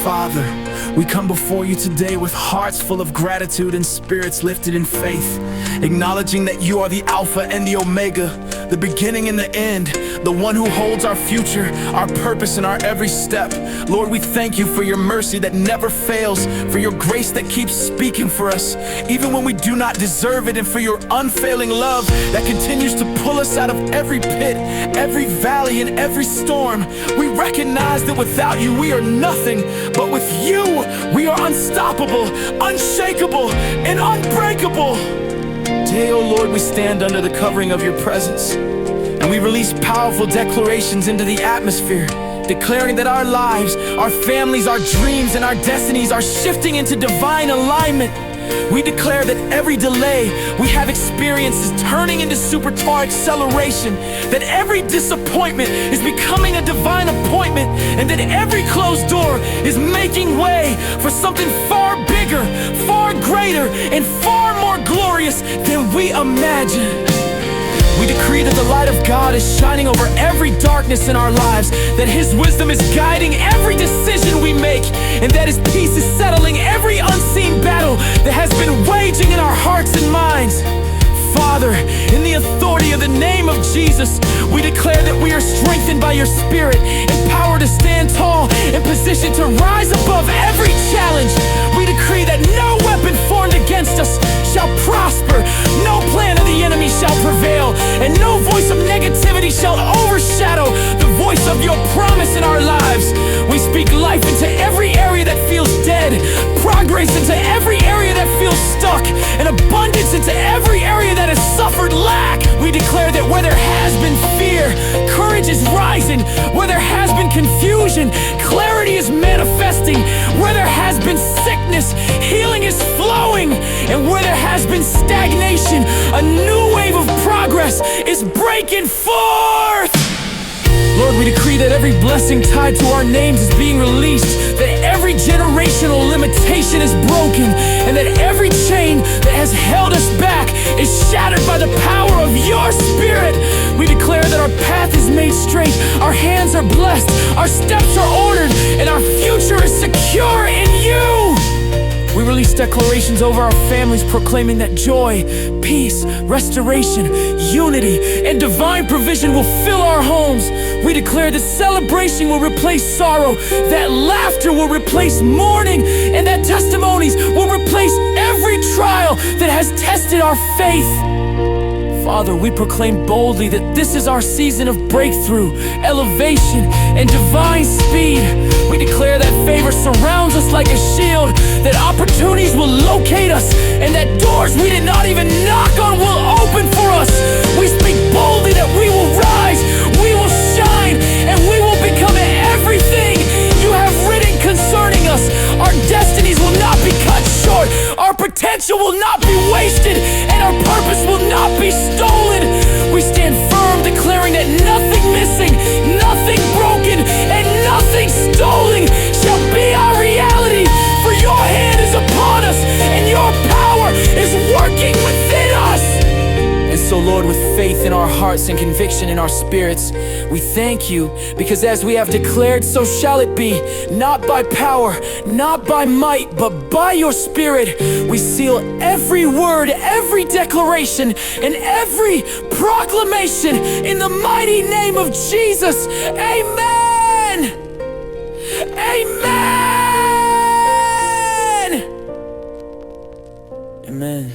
Father, we come before you today with hearts full of gratitude and spirits lifted in faith, acknowledging that you are the Alpha and the Omega, the beginning and the end, the one who holds our future, our purpose, and our every step. Lord, we thank you for your mercy that never fails, for your grace that keeps speaking for us, even when we do not deserve it, and for your unfailing love that continues to pull us out of every pit, every valley, and every storm. We recognize that without you we are nothing, but with you we are unstoppable, unshakable, and unbreakable. Today, oh Lord, we stand under the covering of your presence, and we release powerful declarations into the atmosphere, declaring that our lives, our families, our dreams, and our destinies are shifting into divine alignment. We declare that every delay we have experienced is turning into supercharged acceleration, that every disappointment is becoming a divine appointment, and that every closed door is making way for something far bigger, far greater, and far more glorious than we imagine. We decree that the light of God is shining over every darkness in our lives, that His wisdom is guiding every decision we make, and that His peace is settling every unseen battle that has been waging in our hearts and minds. Father, in the authority of the name of Jesus, we declare that we are strengthened by your Spirit, empowered to stand tall, and positioned to rise above every challenge. We decree that no weapon formed against us shall prosper, no plan of the enemy shall prevail, and no voice of negativity shall overshadow the voice of your promise in our lives. We speak life into every area that feels dead, progress into every area that feels stuck, and abundance into every area that has suffered lack. We declare that where there has been fear, courage is rising. Where there has been confusion, clarity is manifesting. Where there has been sickness, healing is flowing. And where there has been stagnation, a new wave of progress is breaking forth. Lord, we decree that every blessing tied to our names is being released, that every generational limitation is broken, and that every chain that has held us back is shattered by the power of your Spirit. We declare that our path is made straight, our hands are blessed, our steps are ordered, and our future is secure in you. We release declarations over our families, proclaiming that joy, peace, restoration, unity, and divine provision will fill our homes. We declare that celebration will replace sorrow, that laughter will replace mourning, and that testimonies will replace every trial that has tested our faith. Father, we proclaim boldly that this is our season of breakthrough, elevation, and divine speed. We declare that favor surrounds us like a shield, that opportunities will locate us, and that doors we did not even knock on will open for us. We speak boldly that we will rise, we will shine, and we will become everything you have written concerning us. Our destinies will not be cut short, our potential will not be wasted, and our purpose will not be stolen. We stand firm, declaring that nothing missing, nothing broken, and nothing stolen shall be our reality. For your hand is upon us, and your power is working within us. And so, Lord, with faith in our hearts and conviction in our spirits, we thank you, because as we have declared, so shall it be, not by power, not by might, but by your Spirit. We seal every word, every declaration, and every proclamation in the mighty name of Jesus. Amen. Amen. Amen.